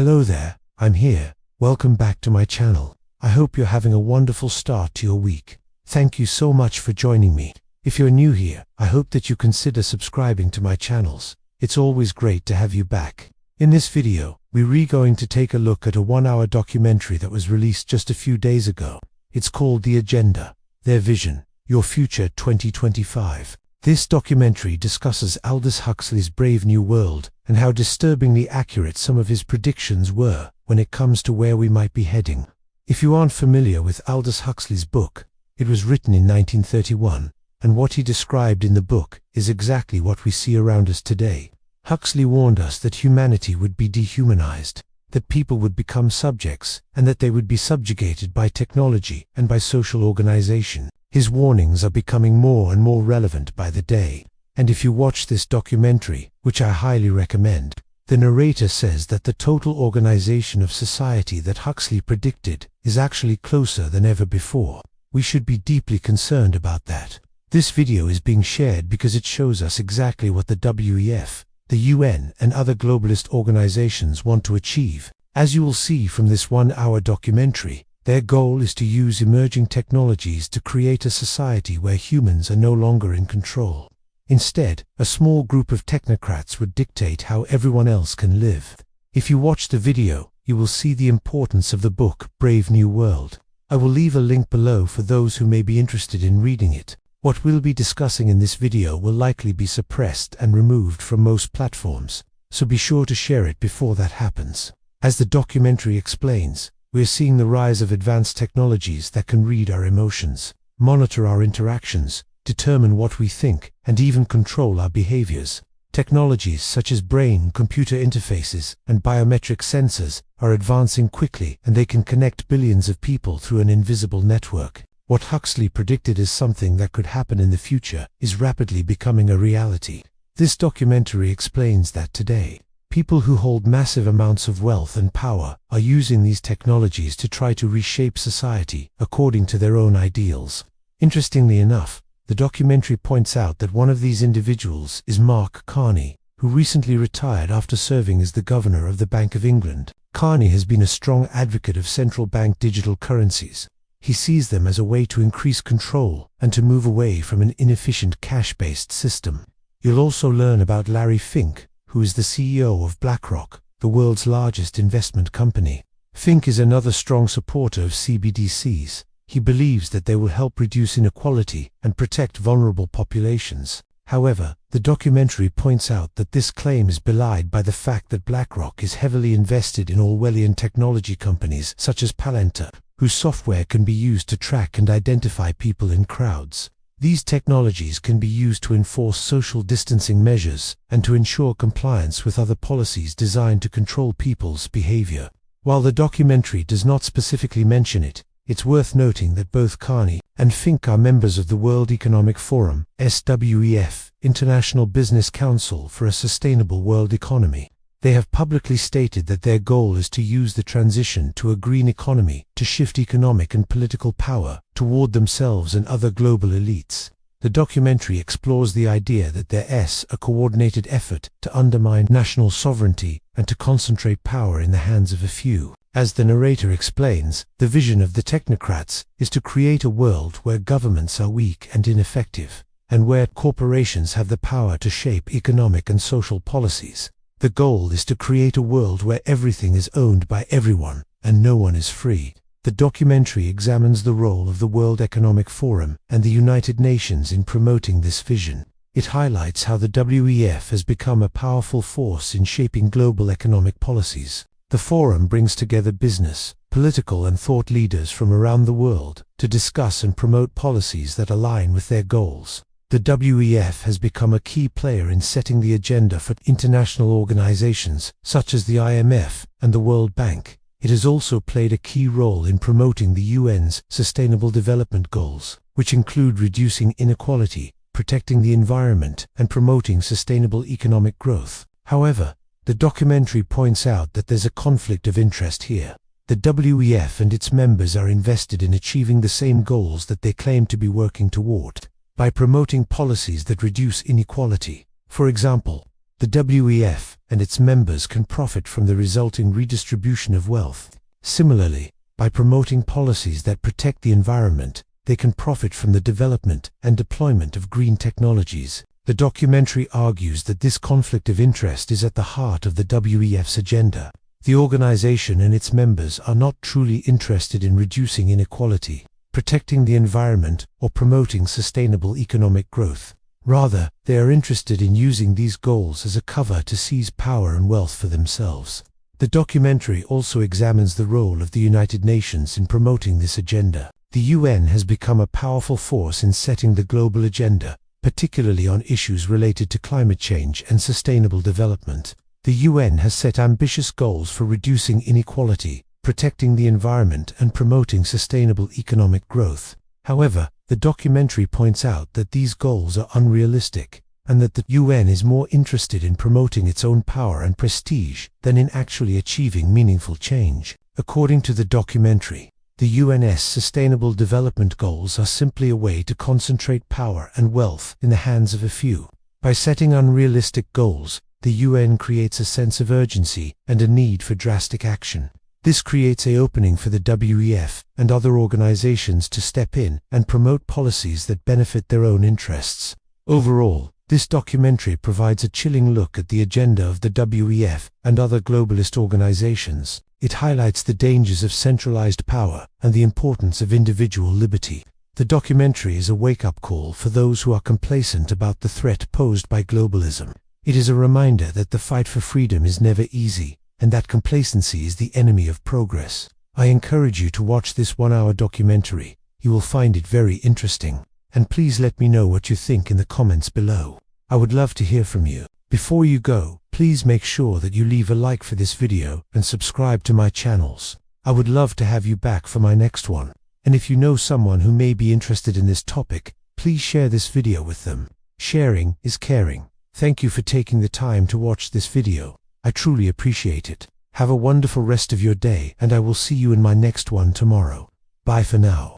Hello there, I'm here. Welcome back to my channel. I hope you're having a wonderful start to your week. Thank you so much for joining me. If you're new here, I hope that you consider subscribing to my channels. It's always great to have you back. In this video, we're going to take a look at a 1-hour documentary that was released just a few days ago. It's called The Agenda, Their Vision, Your Future 2025. This documentary discusses Aldous Huxley's Brave New World and how disturbingly accurate some of his predictions were when it comes to where we might be heading. If you aren't familiar with Aldous Huxley's book, it was written in 1931, and what he described in the book is exactly what we see around us today. Huxley warned us that humanity would be dehumanized, that people would become subjects, and that they would be subjugated by technology and by social organization. His warnings are becoming more and more relevant by the day. And if you watch this documentary, which I highly recommend, the narrator says that the total organization of society that Huxley predicted is actually closer than ever before. We should be deeply concerned about that. This video is being shared because it shows us exactly what the WEF, the UN, and other globalist organizations want to achieve. As you will see from this 1-hour documentary, their goal is to use emerging technologies to create a society where humans are no longer in control. Instead, a small group of technocrats would dictate how everyone else can live. If you watch the video, you will see the importance of the book Brave New World. I will leave a link below for those who may be interested in reading it. What we'll be discussing in this video will likely be suppressed and removed from most platforms, so be sure to share it before that happens. As the documentary explains, we're seeing the rise of advanced technologies that can read our emotions, monitor our interactions, determine what we think, and even control our behaviors. Technologies such as brain-computer interfaces and biometric sensors are advancing quickly, and they can connect billions of people through an invisible network. What Huxley predicted as something that could happen in the future is rapidly becoming a reality. This documentary explains that today, people who hold massive amounts of wealth and power are using these technologies to try to reshape society according to their own ideals. Interestingly enough, the documentary points out that one of these individuals is Mark Carney, who recently retired after serving as the governor of the Bank of England. Carney has been a strong advocate of central bank digital currencies. He sees them as a way to increase control and to move away from an inefficient cash-based system. You'll also learn about Larry Fink, who is the CEO of BlackRock, the world's largest investment company. Fink is another strong supporter of CBDCs. He believes that they will help reduce inequality and protect vulnerable populations. However, the documentary points out that this claim is belied by the fact that BlackRock is heavily invested in Orwellian technology companies such as Palantir, whose software can be used to track and identify people in crowds. These technologies can be used to enforce social distancing measures and to ensure compliance with other policies designed to control people's behavior. While the documentary does not specifically mention it, it's worth noting that both Carney and Fink are members of the World Economic Forum, SWEF, International Business Council for a Sustainable World Economy. They have publicly stated that their goal is to use the transition to a green economy to shift economic and political power toward themselves and other global elites. The documentary explores the idea that there is a coordinated effort to undermine national sovereignty and to concentrate power in the hands of a few. As the narrator explains, the vision of the technocrats is to create a world where governments are weak and ineffective, and where corporations have the power to shape economic and social policies. The goal is to create a world where everything is owned by everyone and no one is free. The documentary examines the role of the World Economic Forum and the United Nations in promoting this vision. It highlights how the WEF has become a powerful force in shaping global economic policies. The forum brings together business, political and thought leaders from around the world to discuss and promote policies that align with their goals. The WEF has become a key player in setting the agenda for international organizations such as the IMF and the World Bank. It has also played a key role in promoting the UN's Sustainable Development Goals, which include reducing inequality, protecting the environment, and promoting sustainable economic growth. However, the documentary points out that there's a conflict of interest here. The WEF and its members are invested in achieving the same goals that they claim to be working toward, by promoting policies that reduce inequality. For example, the WEF and its members can profit from the resulting redistribution of wealth. Similarly, by promoting policies that protect the environment, they can profit from the development and deployment of green technologies. The documentary argues that this conflict of interest is at the heart of the WEF's agenda. The organization and its members are not truly interested in reducing inequality, protecting the environment, or promoting sustainable economic growth. Rather, they are interested in using these goals as a cover to seize power and wealth for themselves. The documentary also examines the role of the United Nations in promoting this agenda. The UN has become a powerful force in setting the global agenda, particularly on issues related to climate change and sustainable development. The UN has set ambitious goals for reducing inequality, protecting the environment, and promoting sustainable economic growth. However, the documentary points out that these goals are unrealistic, and that the UN is more interested in promoting its own power and prestige than in actually achieving meaningful change. According to the documentary, the UN's Sustainable Development Goals are simply a way to concentrate power and wealth in the hands of a few. By setting unrealistic goals, the UN creates a sense of urgency and a need for drastic action. This creates an opening for the WEF and other organizations to step in and promote policies that benefit their own interests. Overall, this documentary provides a chilling look at the agenda of the WEF and other globalist organizations. It highlights the dangers of centralized power and the importance of individual liberty. The documentary is a wake-up call for those who are complacent about the threat posed by globalism. It is a reminder that the fight for freedom is never easy, and that complacency is the enemy of progress. I encourage you to watch this 1-hour documentary. You will find it very interesting. And please let me know what you think in the comments below. I would love to hear from you. Before you go, please make sure that you leave a like for this video and subscribe to my channels. I would love to have you back for my next one. And if you know someone who may be interested in this topic, please share this video with them. Sharing is caring. Thank you for taking the time to watch this video. I truly appreciate it. Have a wonderful rest of your day, and I will see you in my next one tomorrow. Bye for now.